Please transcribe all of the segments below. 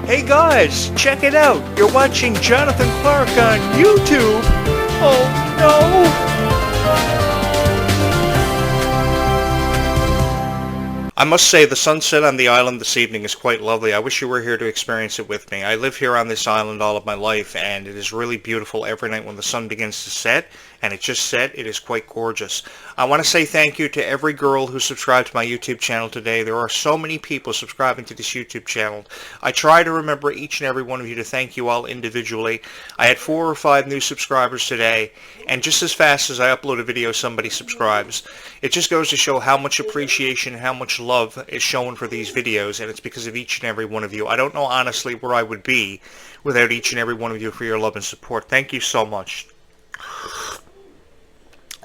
Hey guys, check it out. You're watching Jonathan Clarke on YouTube. Oh no! I must say the sunset on the island this evening is quite lovely. I wish you were here to experience it with me. I live here on this island all of my life, and it is really beautiful every night when the sun begins to set, and it just set. It is quite gorgeous. I want to say thank you to every girl who subscribed to my YouTube channel today. There are so many people subscribing to this YouTube channel. I try to remember each and every one of you to thank you all individually. I had 4 or 5 new subscribers today, and just as fast as I upload a video, somebody subscribes. It just goes to show how much appreciation, how much love is shown for these videos, and it's because of each and every one of you. I don't know honestly where I would be without each and every one of you for your love and support. Thank you so much.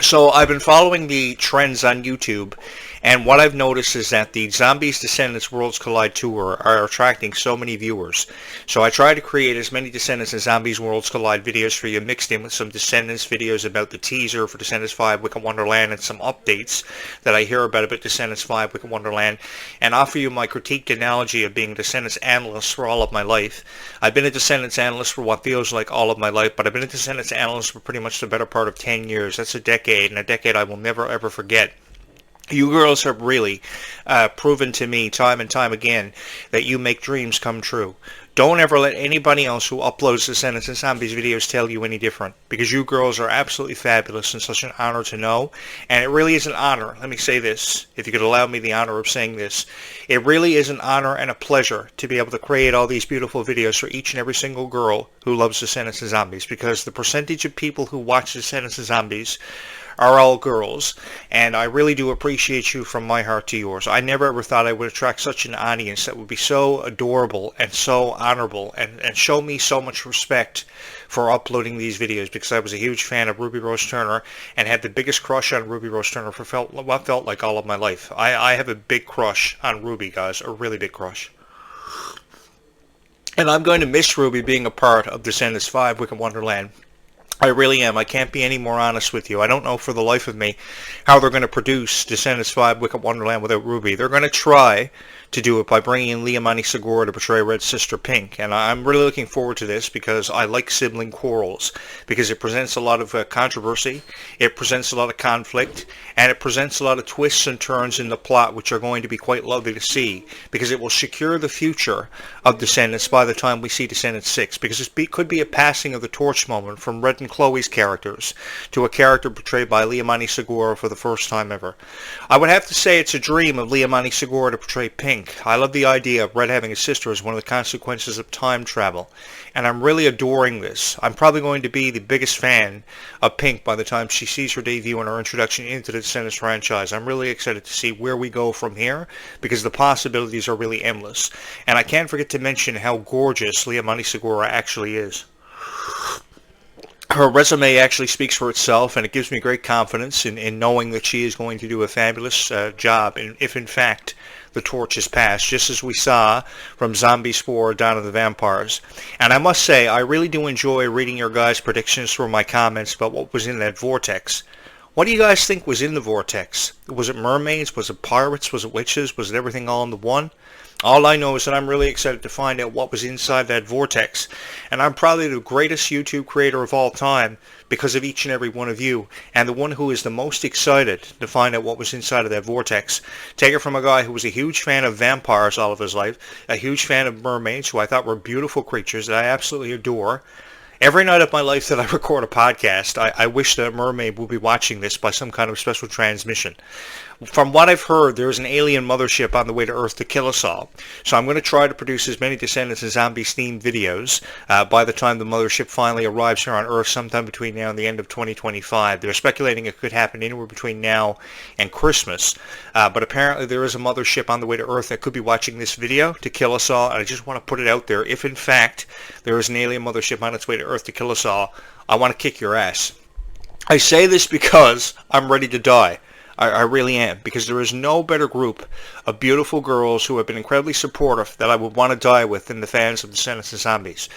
So I've been following the trends on YouTube, and what I've noticed is that the Zombies Descendants Worlds Collide Tour are attracting so many viewers. So I try to create as many Descendants and Zombies Worlds Collide videos for you, mixed in with some Descendants videos about the teaser for Descendants 5 Wicked Wonderland and some updates that I hear about Descendants 5 Wicked Wonderland, and offer you my critiqued analogy of being a Descendants analyst for all of my life. I've been a Descendants analyst for what feels like all of my life, but I've been a Descendants analyst for pretty much the better part of 10 years. That's a decade, and a decade I will never ever forget. You girls have really proven to me time and time again that you make dreams come true. Don't ever let anybody else who uploads Descendants and Zombies videos tell you any different, because you girls are absolutely fabulous and such an honor to know. And it really is an honor. Let me say this, if you could allow me the honor of saying this. It really is an honor and a pleasure to be able to create all these beautiful videos for each and every single girl who loves Descendants and Zombies, because the percentage of people who watch Descendants and Zombies are all girls, and I really do appreciate you from my heart to yours. I never ever thought I would attract such an audience that would be so adorable and so honorable and show me so much respect for uploading these videos, because I was a huge fan of Ruby Rose Turner and had the biggest crush on Ruby Rose Turner for what felt like all of my life. I have a big crush on Ruby, guys, a really big crush. And I'm going to miss Ruby being a part of Descendants 5 Wicked Wonderland. I really am. I can't be any more honest with you. I don't know for the life of me how they're going to produce Descendants 5 Wicked Wonderland without Ruby. They're going to try to do it by bringing in Liamani Segura to portray Red's sister Pink, and I'm really looking forward to this because I like sibling quarrels, because it presents a lot of controversy, it presents a lot of conflict, and it presents a lot of twists and turns in the plot which are going to be quite lovely to see, because it will secure the future of Descendants by the time we see Descendants 6, because it could be a passing of the torch moment from Red and Chloe's characters to a character portrayed by Liamani Segura for the first time ever. I would have to say it's a dream of Liamani Segura to portray Pink. I love the idea of Red having a sister as one of the consequences of time travel, and I'm really adoring this. I'm probably going to be the biggest fan of Pink by the time she sees her debut and her introduction into the Descendants franchise. I'm really excited to see where we go from here, because the possibilities are really endless. And I can't forget to mention how gorgeous Liamani Segura actually is. Her resume actually speaks for itself, and it gives me great confidence in knowing that she is going to do a fabulous job, and if in fact the torch is passed, just as we saw from Zombie Spore down to the vampires. And I must say, I really do enjoy reading your guys' predictions through my comments about what was in that vortex. What do you guys think was in the vortex? Was it mermaids? Was it pirates? Was it witches? Was it everything all in the one? All I know is that I'm really excited to find out what was inside that vortex. And I'm probably the greatest YouTube creator of all time because of each and every one of you. And the one who is the most excited to find out what was inside of that vortex. Take it from a guy who was a huge fan of vampires all of his life, a huge fan of mermaids, who I thought were beautiful creatures that I absolutely adore. Every night of my life that I record a podcast, I wish that a mermaid would be watching this by some kind of special transmission. From what I've heard, there is an alien mothership on the way to Earth to kill us all. So I'm going to try to produce as many Descendants and Zombies themed videos by the time the mothership finally arrives here on Earth sometime between now and the end of 2025. They're speculating it could happen anywhere between now and Christmas. But apparently there is a mothership on the way to Earth that could be watching this video to kill us all. And I just want to put it out there. If in fact there is an alien mothership on its way to Earth to kill us all, I want to kick your ass. I say this because I'm ready to die. I really am, because there is no better group of beautiful girls who have been incredibly supportive that I would want to die with than the fans of Descendants and Zombies.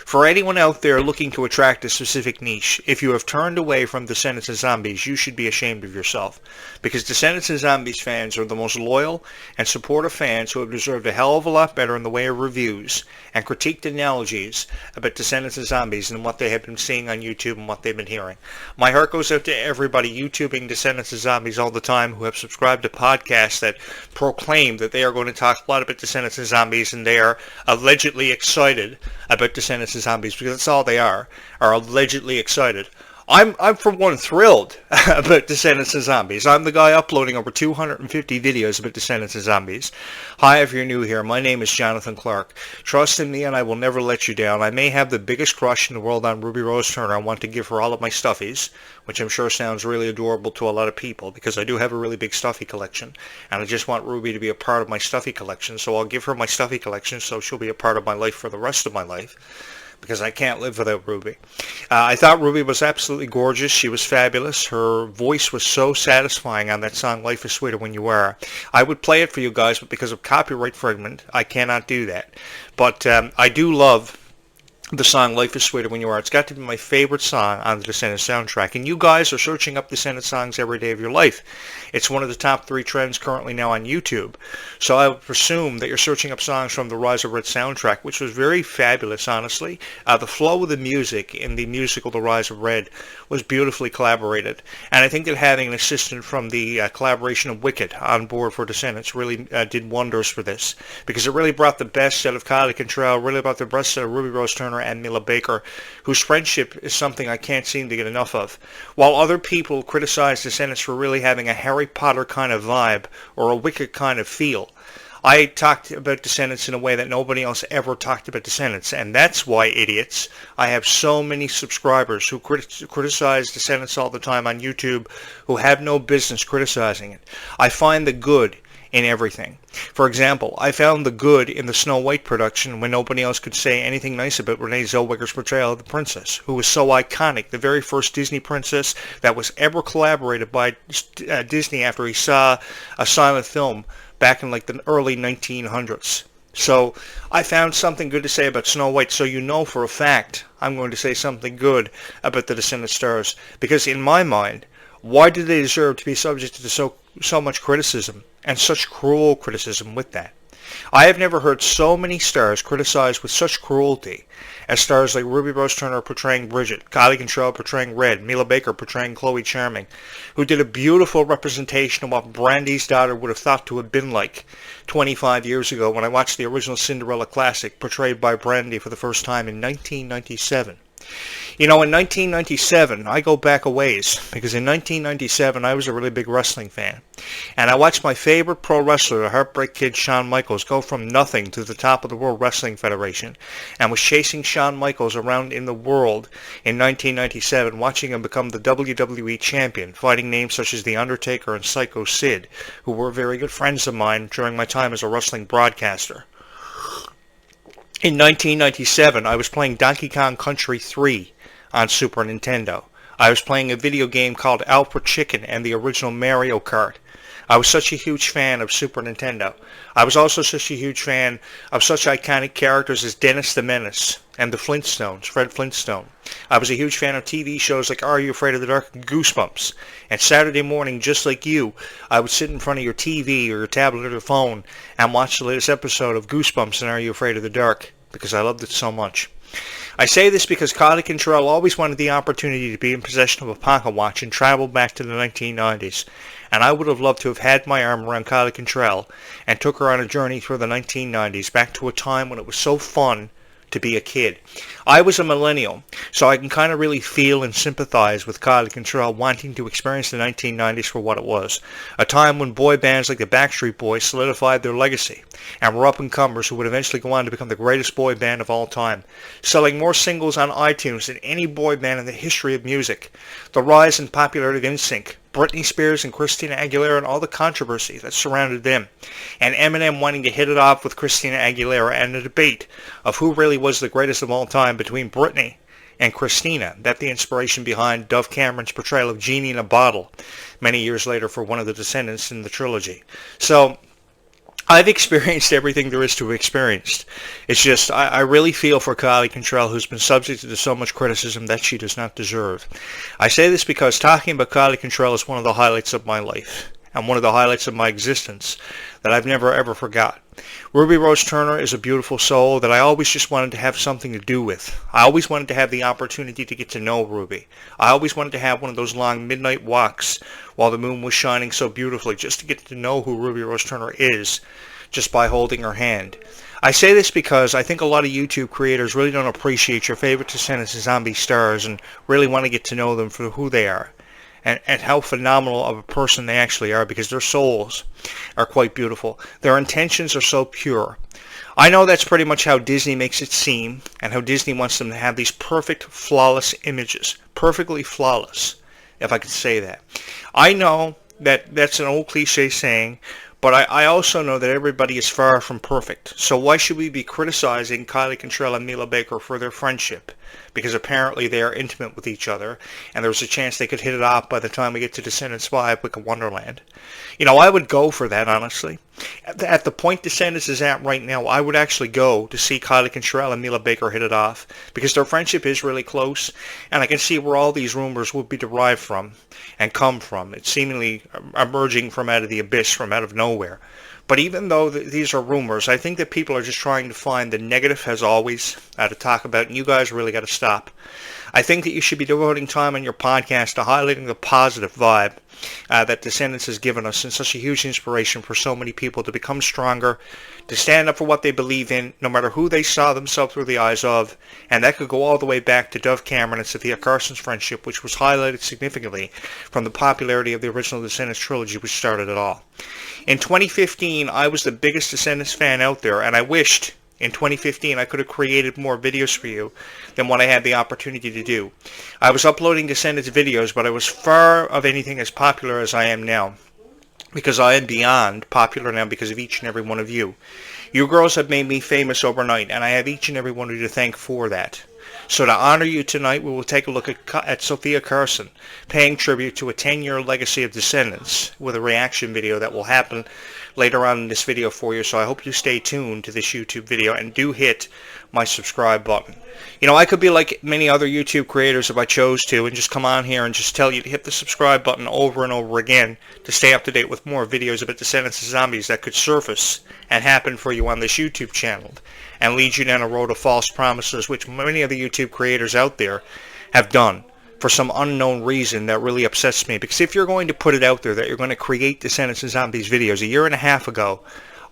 For anyone out there looking to attract a specific niche, if you have turned away from Descendants and Zombies, you should be ashamed of yourself. Because Descendants and Zombies fans are the most loyal and supportive fans who have deserved a hell of a lot better in the way of reviews and critiqued analogies about Descendants and Zombies than what they have been seeing on YouTube and what they've been hearing. My heart goes out to everybody YouTubing Descendants and Zombies all the time who have subscribed to podcasts that proclaim that they are going to talk a lot about Descendants and Zombies, and they are allegedly excited about Descendants and Zombies, because that's all they are allegedly excited. I'm for one thrilled about Descendants and Zombies. I'm the guy uploading over 250 videos about Descendants and Zombies. Hi, if you're new here, my name is Jonathan Clarke. Trust in me and I will never let you down. I may have the biggest crush in the world on Ruby Rose Turner. I want to give her all of my stuffies, which I'm sure sounds really adorable to a lot of people, because I do have a really big stuffy collection, and I just want Ruby to be a part of my stuffy collection, so I'll give her my stuffy collection so she'll be a part of my life for the rest of my life, because I can't live without Ruby. I thought Ruby was absolutely gorgeous. She was fabulous. Her voice was so satisfying on that song, Life is Sweeter When You Are. I would play it for you guys, but because of copyright infringement, I cannot do that. But I do love the song Life is Sweeter When You Are. It's got to be my favorite song on the Descendants soundtrack. And you guys are searching up Descendants songs every day of your life. It's one of the top 3 trends currently now on YouTube. So I would presume that you're searching up songs from the Rise of Red soundtrack, which was very fabulous, honestly. The flow of the music in the musical The Rise of Red was beautifully collaborated. And I think that having an assistant from the collaboration of Wicked on board for Descendants really did wonders for this, because it really brought the best out of Kylie Cantrell, really brought the best out of Ruby Rose Turner and Mila Baker, whose friendship is something I can't seem to get enough of. While other people criticize Descendants for really having a Harry Potter kind of vibe or a Wicked kind of feel, I talked about Descendants in a way that nobody else ever talked about Descendants, and that's why, idiots, I have so many subscribers who criticize Descendants all the time on YouTube who have no business criticizing it. I find the good in everything. For example, I found the good in the Snow White production when nobody else could say anything nice about Renee Zellweger's portrayal of the princess, who was so iconic, the very first Disney princess that was ever collaborated by Disney after he saw a silent film back in like the early 1900s. So I found something good to say about Snow White, so you know for a fact I'm going to say something good about the Descendant stars, because in my mind, why do they deserve to be subject to so much criticism, and such cruel criticism with that? I have never heard so many stars criticized with such cruelty as stars like Ruby Rose Turner portraying Bridget, Kylie Cantrell portraying Red, Mila Baker portraying Chloe Charming, who did a beautiful representation of what Brandy's daughter would have thought to have been like 25 years ago when I watched the original Cinderella classic portrayed by Brandy for the first time in 1997. You know, in 1997, I go back a ways, because in 1997 I was a really big wrestling fan. And I watched my favorite pro wrestler, the Heartbreak Kid Shawn Michaels, go from nothing to the top of the World Wrestling Federation, and was chasing Shawn Michaels around in the world in 1997, watching him become the WWE Champion, fighting names such as The Undertaker and Psycho Sid, who were very good friends of mine during my time as a wrestling broadcaster. In 1997, I was playing Donkey Kong Country 3 on Super Nintendo. I was playing a video game called Alfred Chicken and the original Mario Kart. I was such a huge fan of Super Nintendo. I was also such a huge fan of such iconic characters as Dennis the Menace and the Flintstones, Fred Flintstone. I was a huge fan of TV shows like Are You Afraid of the Dark and Goosebumps. And Saturday morning, just like you, I would sit in front of your TV or your tablet or your phone and watch the latest episode of Goosebumps and Are You Afraid of the Dark, because I loved it so much. I say this because Kylie Cantrell always wanted the opportunity to be in possession of a pocket watch and travel back to the 1990s, and I would have loved to have had my arm around Kylie Cantrell and took her on a journey through the 1990s, back to a time when it was so fun to be a kid. I was a millennial, so I can kind of really feel and sympathize with Kylie Cantrell wanting to experience the 1990s for what it was, a time when boy bands like the Backstreet Boys solidified their legacy and were up-and-comers who would eventually go on to become the greatest boy band of all time, selling more singles on iTunes than any boy band in the history of music. The rise in popularity of NSYNC, Britney Spears and Christina Aguilera and all the controversy that surrounded them, and Eminem wanting to hit it off with Christina Aguilera, and a debate of who really was the greatest of all time between Britney and Christina, that the inspiration behind Dove Cameron's portrayal of Genie in a Bottle many years later for one of the Descendants in the trilogy. So I've experienced everything there is to experience. It's just, I really feel for Kylie Cantrell, who's been subjected to so much criticism that she does not deserve. I say this because talking about Kylie Cantrell is one of the highlights of my life, and one of the highlights of my existence that I've never ever forgot. Ruby Rose Turner is a beautiful soul that I always just wanted to have something to do with. I always wanted to have the opportunity to get to know Ruby. I always wanted to have one of those long midnight walks while the moon was shining so beautifully, just to get to know who Ruby Rose Turner is, just by holding her hand. I say this because I think a lot of YouTube creators really don't appreciate your favorite Descendants and Zombie stars and really want to get to know them for who they are and how phenomenal of a person they actually are, because their souls are quite beautiful. Their intentions are so pure. I know that's pretty much how Disney makes it seem, and how Disney wants them to have these perfect, flawless images. Perfectly flawless, if I could say that. I know that that's an old cliche saying, but I also know that everybody is far from perfect. So why should we be criticizing Kylie Cantrell and Mila Baker for their friendship? Because apparently they are intimate with each other, and there's a chance they could hit it off by the time we get to Descendants 5, Wicked Wonderland. You know, I would go for that, honestly. At the point Descendants is at right now, I would actually go to see Kylie Cantrell and Mila Baker hit it off, because their friendship is really close, and I can see where all these rumors would be derived from and come from. It's seemingly emerging from out of the abyss, from out of nowhere. But even though these are rumors, I think that people are just trying to find the negative, as always, to talk about, and you guys really got to stop. I think that you should be devoting time on your podcast to highlighting the positive vibe that Descendants has given us, and such a huge inspiration for so many people to become stronger, to stand up for what they believe in, no matter who they saw themselves through the eyes of. And that could go all the way back to Dove Cameron and Sofia Carson's friendship, which was highlighted significantly from the popularity of the original Descendants trilogy, which started it all. In 2015, I was the biggest Descendants fan out there, and I wished in 2015 I could have created more videos for you than what I had the opportunity to do. I was uploading Descendants videos, but I was far of anything as popular as I am now, because I am beyond popular now because of each and every one of you. You girls have made me famous overnight, and I have each and every one of you to thank for that. So to honor you tonight, we will take a look at Sofia Carson, paying tribute to a 10-year legacy of Descendants, with a reaction video that will happen later on in this video for you. So I hope you stay tuned to this YouTube video and do hit my subscribe button. You know, I could be like many other YouTube creators if I chose to, and just come on here and just tell you to hit the subscribe button over and over again to stay up to date with more videos about Descendants and Zombies that could surface and happen for you on this YouTube channel, and lead you down a road of false promises, which many of the YouTube creators out there have done for some unknown reason that really upsets me. Because if you're going to put it out there that you're going to create Descendants and Zombies videos, a year and a half ago,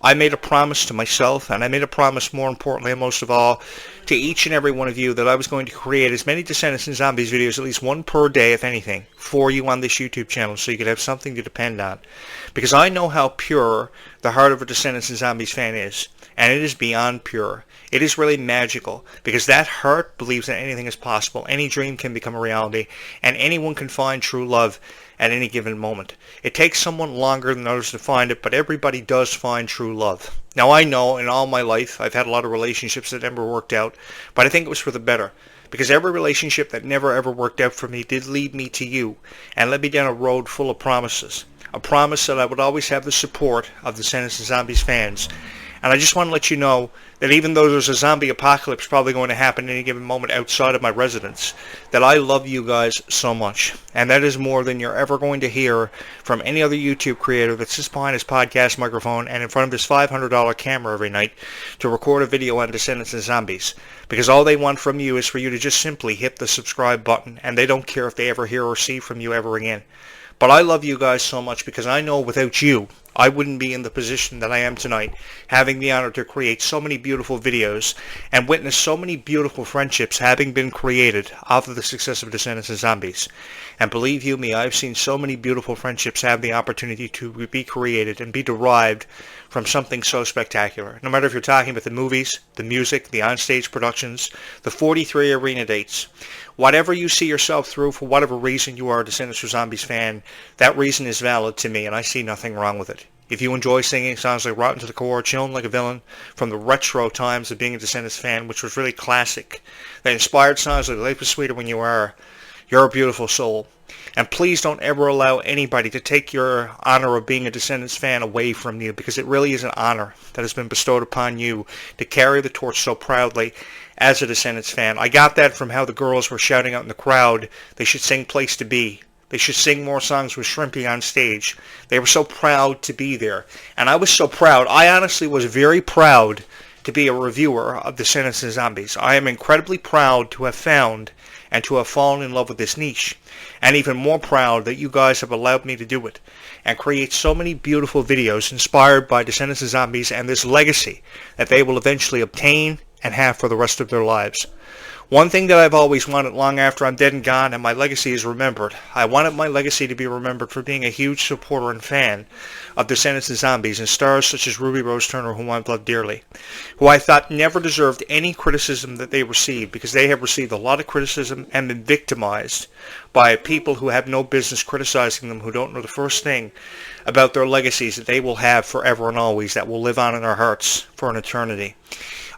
I made a promise to myself, and I made a promise, more importantly and most of all, to each and every one of you, that I was going to create as many Descendants and Zombies videos, at least one per day, if anything, for you on this YouTube channel, so you could have something to depend on. Because I know how pure the heart of a Descendants and Zombies fan is, and it is beyond pure. It is really magical, because that heart believes that anything is possible, any dream can become a reality, and anyone can find true love at any given moment. It takes someone longer than others to find it, but everybody does find true love. Now, I know in all my life I've had a lot of relationships that never worked out, but I think it was for the better, because every relationship that never ever worked out for me did lead me to you, and led me down a road full of promises. A promise that I would always have the support of the Descendants and Zombies fans. And I just want to let you know that even though there's a zombie apocalypse probably going to happen at any given moment outside of my residence, that I love you guys so much. And that is more than you're ever going to hear from any other YouTube creator that sits behind his podcast microphone and in front of his $500 camera every night to record a video on Descendants and Zombies. Because all they want from you is for you to just simply hit the subscribe button, and they don't care if they ever hear or see from you ever again. But I love you guys so much, because I know without you, I wouldn't be in the position that I am tonight, having the honor to create so many beautiful videos and witness so many beautiful friendships having been created off of the success of Descendants and Zombies. And believe you me, I've seen so many beautiful friendships have the opportunity to be created and be derived from something so spectacular. No matter if you're talking about the movies, the music, the onstage productions, the 43 arena dates, whatever you see yourself through, for whatever reason you are a Descendants or Zombies fan, that reason is valid to me, and I see nothing wrong with it. If you enjoy singing songs like Rotten to the Core, Chillin' Like a Villain, from the retro times of being a Descendants fan, which was really classic, that inspired songs like Life is Sweeter When You Are, you're a beautiful soul. And please don't ever allow anybody to take your honor of being a Descendants fan away from you, because it really is an honor that has been bestowed upon you to carry the torch so proudly as a Descendants fan. I got that from how the girls were shouting out in the crowd, they should sing Place to Be. They should sing more songs with Shrimpy on stage. They were so proud to be there. And I was so proud. I honestly was very proud to be a reviewer of Descendants and Zombies. I am incredibly proud to have found and to have fallen in love with this niche. And even more proud that you guys have allowed me to do it and create so many beautiful videos inspired by Descendants and Zombies and this legacy that they will eventually obtain and have for the rest of their lives. One thing that I've always wanted long after I'm dead and gone and my legacy is remembered, I wanted my legacy to be remembered for being a huge supporter and fan of Descendants and Zombies and stars such as Ruby Rose Turner, whom I've loved dearly, who I thought never deserved any criticism that they received, because they have received a lot of criticism and been victimized by people who have no business criticizing them, who don't know the first thing about their legacies that they will have forever and always, that will live on in our hearts for an eternity.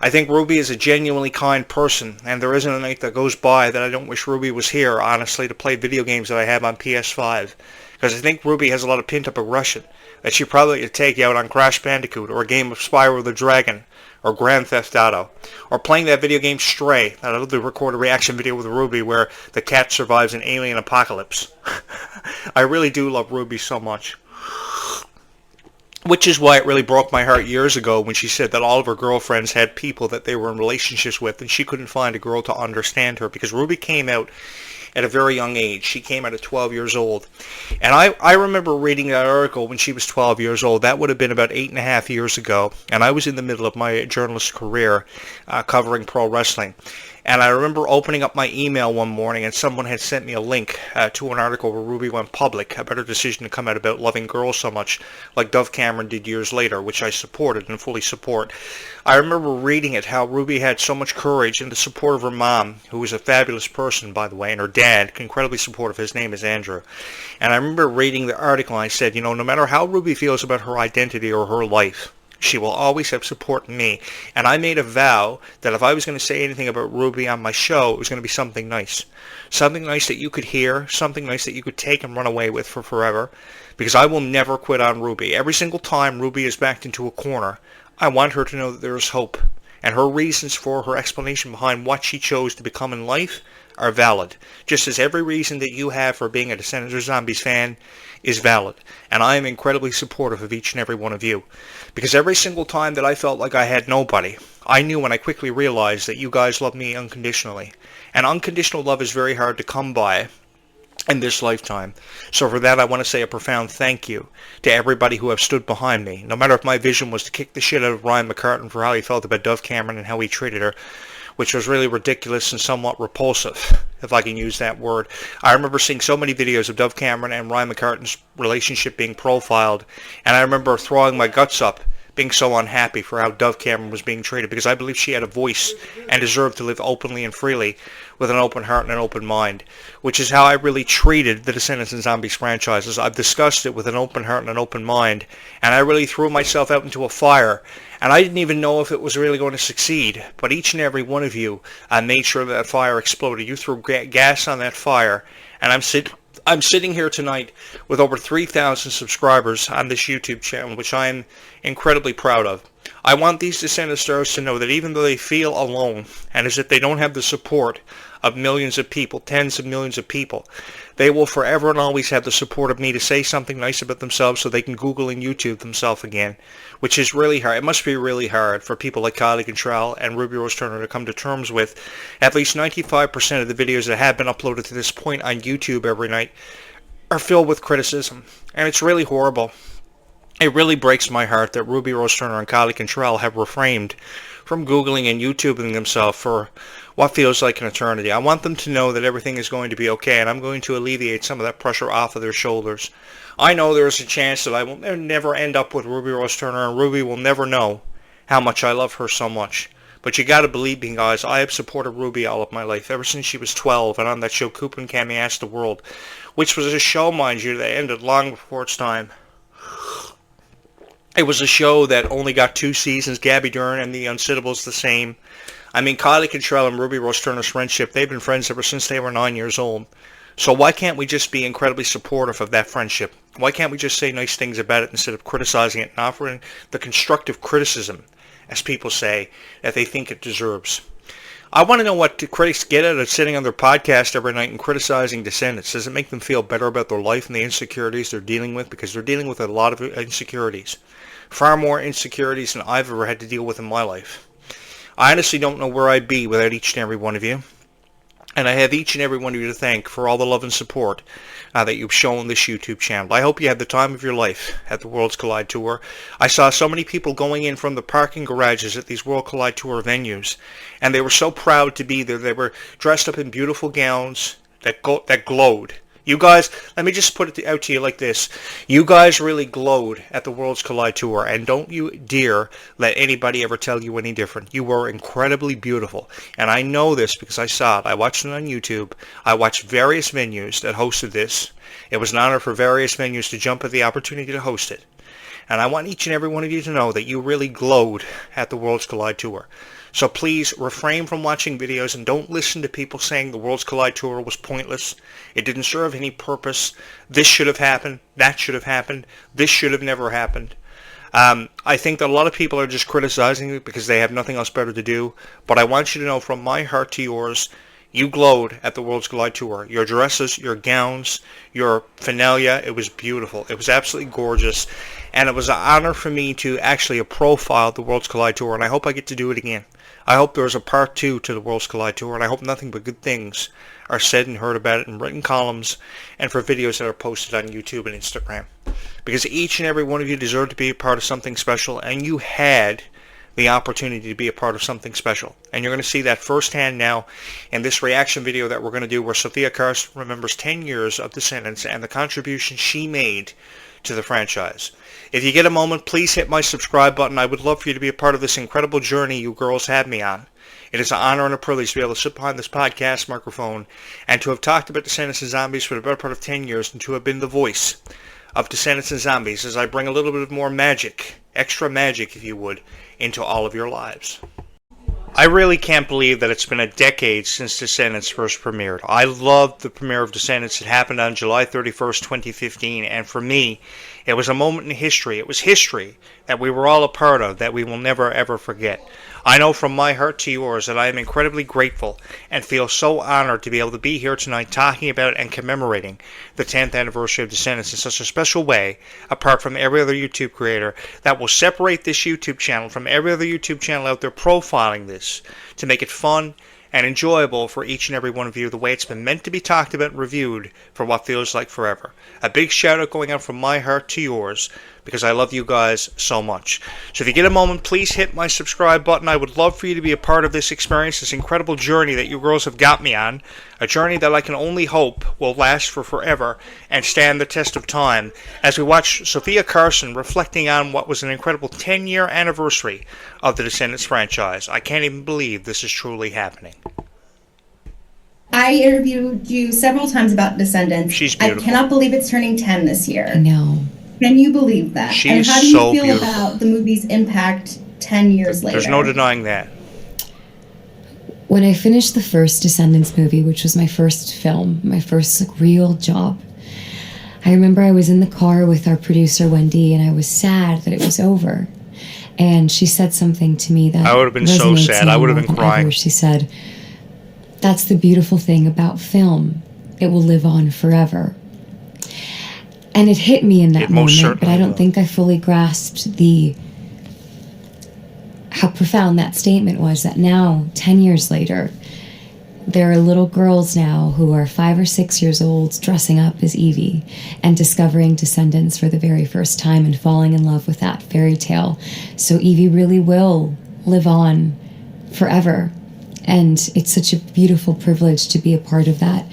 I think Ruby is a genuinely kind person, and there isn't a night that goes by that I don't wish Ruby was here, honestly, to play video games that I have on PS5. Because I think Ruby has a lot of pent-up aggression that she probably could take out on Crash Bandicoot, or a game of Spyro the Dragon, or Grand Theft Auto, or playing that video game Stray, that I'll do record a reaction video with Ruby where the cat survives an alien apocalypse. I really do love Ruby so much. Which is why it really broke my heart years ago when she said that all of her girlfriends had people that they were in relationships with and she couldn't find a girl to understand her, because Ruby came out at a very young age. She came out at 12 years old. And I remember reading that article when she was 12 years old. That would have been about 8.5 years ago. And I was in the middle of my journalist career covering pro wrestling. And I remember opening up my email one morning and someone had sent me a link to an article where Ruby went public about her decision to come out about loving girls so much, like Dove Cameron did years later, which I supported and fully support. I remember reading it, how Ruby had so much courage and the support of her mom, who was a fabulous person, by the way, and her dad, incredibly supportive. His name is Andrew. And I remember reading the article and I said, you know, no matter how Ruby feels about her identity or her life, she will always have support in me. And I made a vow that if I was going to say anything about Ruby on my show, it was going to be something nice. Something nice that you could hear, something nice that you could take and run away with for forever. Because I will never quit on Ruby. Every single time Ruby is backed into a corner, I want her to know that there is hope. And her reasons for her explanation behind what she chose to become in life are valid. Just as every reason that you have for being a Descendants or Zombies fan is valid. And I am incredibly supportive of each and every one of you. Because every single time that I felt like I had nobody, I knew and I quickly realized that you guys love me unconditionally. And unconditional love is very hard to come by in this lifetime. So for that I want to say a profound thank you to everybody who have stood behind me. No matter if my vision was to kick the shit out of Ryan McCartan for how he felt about Dove Cameron and how he treated her, which was really ridiculous and somewhat repulsive, if I can use that word. I remember seeing so many videos of Dove Cameron and Ryan McCartan's relationship being profiled, and I remember throwing my guts up, being so unhappy for how Dove Cameron was being treated, because I believe she had a voice and deserved to live openly and freely with an open heart and an open mind, which is how I really treated the Descendants and Zombies franchises. I've discussed it with an open heart and an open mind, and I really threw myself out into a fire, and I didn't even know if it was really going to succeed, but each and every one of you made sure that fire exploded. You threw gas on that fire, and I'm sitting here tonight with over 3,000 subscribers on this YouTube channel, which I am incredibly proud of. I want these Descendant stars to know that even though they feel alone, and as if they don't have the support of millions of people, tens of millions of people, they will forever and always have the support of me to say something nice about themselves so they can Google and YouTube themselves again, which is really hard. It must be really hard for people like Kylie and Ruby Rose Turner to come to terms with. At least 95% of the videos that have been uploaded to this point on YouTube every night are filled with criticism, and it's really horrible. It really breaks my heart that Ruby Rose Turner and Kylie Cantrell have refrained from Googling and YouTubing themselves for what feels like an eternity. I want them to know that everything is going to be okay, and I'm going to alleviate some of that pressure off of their shoulders. I know there's a chance that I will never end up with Ruby Rose Turner, and Ruby will never know how much I love her so much. But you gotta believe me, guys, I have supported Ruby all of my life, ever since she was 12, and on that show Coop and Cammy Ask the World, which was a show, mind you, that ended long before its time. It was a show that only got 2 seasons. Gabby Dern and the Unsittables the same. I mean, Kylie Cantrell and Ruby Rose Turner's friendship, they've been friends ever since they were 9 years old. So why can't we just be incredibly supportive of that friendship? Why can't we just say nice things about it instead of criticizing it and offering the constructive criticism, as people say, that they think it deserves? I want to know what the critics get out of sitting on their podcast every night and criticizing Descendants. Does it make them feel better about their life and the insecurities they're dealing with? Because they're dealing with a lot of insecurities. Far more insecurities than I've ever had to deal with in my life. I honestly don't know where I'd be without each and every one of you. And I have each and every one of you to thank for all the love and support that you've shown this YouTube channel. I hope you had the time of your life at the Worlds Collide Tour. I saw so many people going in from the parking garages at these World Collide Tour venues, and they were so proud to be there. They were dressed up in beautiful gowns that glowed. You guys, let me just put it out to you like this. You guys really glowed at the Worlds Collide Tour, and don't you dare let anybody ever tell you any different. You were incredibly beautiful, and I know this because I saw it. I watched it on YouTube. I watched various venues that hosted this. It was an honor for various venues to jump at the opportunity to host it. And I want each and every one of you to know that you really glowed at the Worlds Collide Tour. So please refrain from watching videos and don't listen to people saying the Worlds Collide Tour was pointless. It didn't serve any purpose. This should have happened. That should have happened. This should have never happened. I think that a lot of people are just criticizing it because they have nothing else better to do. But I want you to know from my heart to yours, you glowed at the Worlds Collide Tour. Your dresses, your gowns, your finalia, it was beautiful. It was absolutely gorgeous. And it was an honor for me to actually profile the Worlds Collide Tour, and I hope I get to do it again. I hope there's a part 2 to the Worlds Collide Tour, and I hope nothing but good things are said and heard about it in written columns and for videos that are posted on YouTube and Instagram. Because each and every one of you deserve to be a part of something special, and you had the opportunity to be a part of something special. And you're going to see that firsthand now in this reaction video that we're going to do where Sofia Carson remembers 10 years of Descendants and the contribution she made to the franchise. If you get a moment, please hit my subscribe button. I would love for you to be a part of this incredible journey you girls had me on. It is an honor and a privilege to be able to sit behind this podcast microphone and to have talked about Descendants and Zombies for the better part of 10 years and to have been the voice of Descendants and Zombies as I bring a little bit more magic, extra magic if you would, into all of your lives. I really can't believe that it's been a decade since Descendants first premiered. I loved the premiere of Descendants. It happened on July 31st, 2015, and for me, it was a moment in history. It was history that we were all a part of that we will never ever forget. I know from my heart to yours that I am incredibly grateful and feel so honored to be able to be here tonight talking about and commemorating the 10th anniversary of Descendants in such a special way, apart from every other YouTube creator, that will separate this YouTube channel from every other YouTube channel out there profiling this to make it fun and enjoyable for each and every one of you the way it's been meant to be talked about and reviewed for what feels like forever. A big shout out going out from my heart to yours because I love you guys so much. So if you get a moment, please hit my subscribe button. I would love for you to be a part of this experience, this incredible journey that you girls have got me on. A journey that I can only hope will last for forever and stand the test of time as we watch Sofia Carson reflecting on what was an incredible 10-year anniversary of the Descendants franchise. I can't even believe this is truly happening. I interviewed you several times about Descendants. She's beautiful. I cannot believe it's turning 10 this year. I know. Can you believe that? She and is how do you so feel beautiful. about the movie's impact 10 years later? There's no denying that. When I finished the first Descendants movie, which was my first film, my first real job, I remember I was in the car with our producer, Wendy, and I was sad that it was over. And she said something to me that I would have been so resonates sad. now I would have more been than crying. ever. She said, "That's the beautiful thing about film. It will live on forever." And it hit me in that It most moment, but I certainly don't will. think I fully grasped how profound that statement was, that now, 10 years later, there are little girls now who are 5 or 6 years old dressing up as Evie and discovering Descendants for the very first time and falling in love with that fairy tale. So Evie really will live on forever. And it's such a beautiful privilege to be a part of that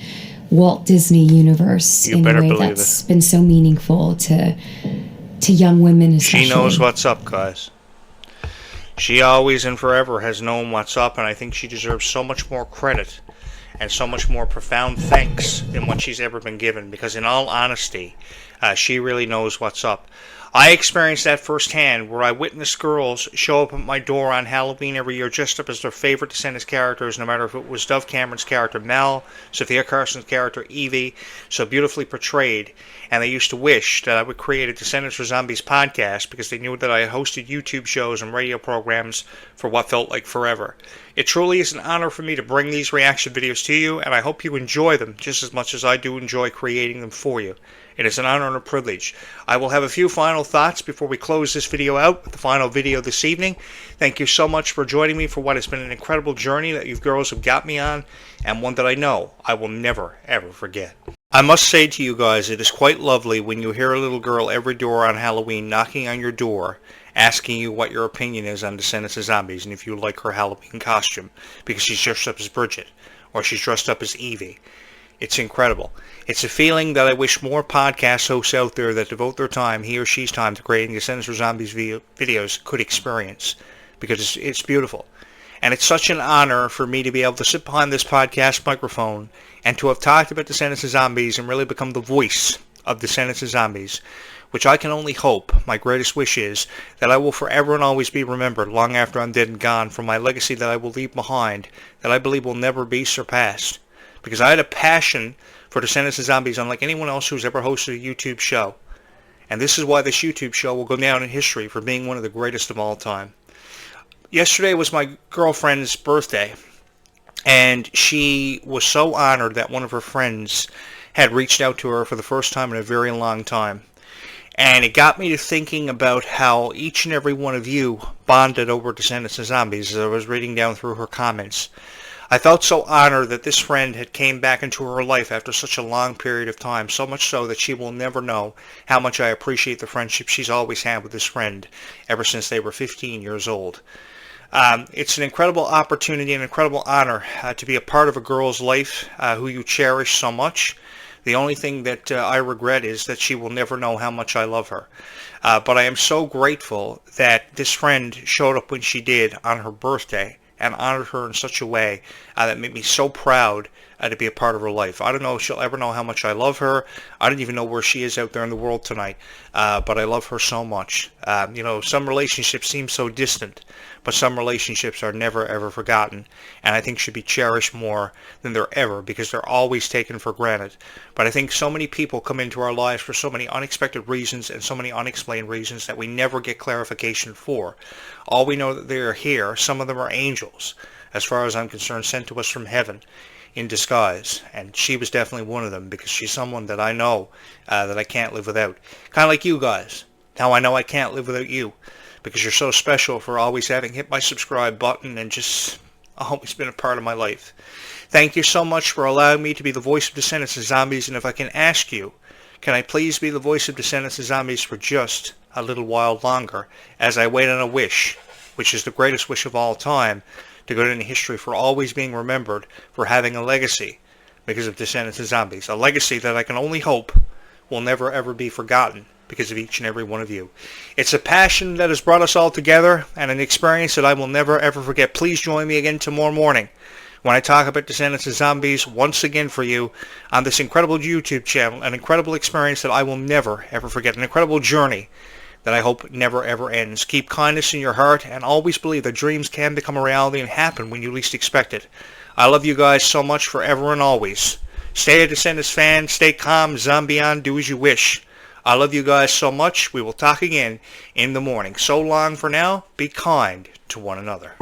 Walt Disney universe You in better a way believe that's been so meaningful to young women especially. She knows what's up, guys. She always and forever has known what's up, and I think she deserves so much more credit and so much more profound thanks than what she's ever been given, because in all honesty, she really knows what's up. I experienced that firsthand, where I witnessed girls show up at my door on Halloween every year dressed up as their favorite Descendants characters, no matter if it was Dove Cameron's character Mel, Sofia Carson's character Evie, so beautifully portrayed, and they used to wish that I would create a Descendants for Zombies podcast because they knew that I had hosted YouTube shows and radio programs for what felt like forever. It truly is an honor for me to bring these reaction videos to you, and I hope you enjoy them just as much as I do enjoy creating them for you. It is an honor and a privilege. I will have a few final thoughts before we close this video out with the final video this evening. Thank you so much for joining me for what has been an incredible journey that you girls have got me on, and one that I know I will never, ever forget. I must say to you guys, it is quite lovely when you hear a little girl every door on Halloween knocking on your door, asking you what your opinion is on Descendants of Zombies and if you like her Halloween costume, because she's dressed up as Bridget, or she's dressed up as Evie. It's incredible. It's a feeling that I wish more podcast hosts out there that devote their time, he or she's time, to creating Descendants for Zombies videos could experience, because it's beautiful. And it's such an honor for me to be able to sit behind this podcast microphone and to have talked about Descendants of Zombies and really become the voice of Descendants of Zombies, which I can only hope, my greatest wish is, that I will forever and always be remembered long after I'm dead and gone for my legacy that I will leave behind, that I believe will never be surpassed. Because I had a passion for Descendants of Zombies unlike anyone else who's ever hosted a YouTube show. And this is why this YouTube show will go down in history for being one of the greatest of all time. Yesterday was my girlfriend's birthday, and she was so honored that one of her friends had reached out to her for the first time in a very long time. And it got me to thinking about how each and every one of you bonded over Descendants of Zombies as I was reading down through her comments. I felt so honored that this friend had came back into her life after such a long period of time, so much so that she will never know how much I appreciate the friendship she's always had with this friend ever since they were 15 years old. It's an incredible opportunity and incredible honor to be a part of a girl's life who you cherish so much. The only thing that I regret is that she will never know how much I love her. But I am so grateful that this friend showed up when she did on her birthday and honored her in such a way that made me so proud to be a part of her life. I don't know if she'll ever know how much I love her. I don't even know where she is out there in the world tonight, but I love her so much. Some relationships seem so distant, but some relationships are never ever forgotten, and I think should be cherished more than they're ever, because they're always taken for granted. But I think so many people come into our lives for so many unexpected reasons and so many unexplained reasons that we never get clarification for. All we know that they are here. Some of them are angels, as far as I'm concerned, sent to us from heaven in disguise, and she was definitely one of them, because she's someone that I know that I can't live without. Kind of like you guys. Now I know I can't live without you, because you're so special for always having hit my subscribe button and just always been a part of my life. Thank you so much for allowing me to be the voice of Descendants of Zombies, and if I can ask you, can I please be the voice of Descendants of Zombies for just a little while longer, as I wait on a wish, which is the greatest wish of all time, to go down in history for always being remembered for having a legacy because of Descendants of Zombies. A legacy that I can only hope will never ever be forgotten because of each and every one of you. It's a passion that has brought us all together, and an experience that I will never ever forget. Please join me again tomorrow morning when I talk about Descendants of Zombies once again for you on this incredible YouTube channel. An incredible experience that I will never ever forget. An incredible journey that I hope never ever ends. Keep kindness in your heart, and always believe that dreams can become a reality and happen when you least expect it. I love you guys so much forever and always. Stay a Descendants fan, stay calm, zombie on, do as you wish. I love you guys so much. We will talk again in the morning. So long for now. Be kind to one another.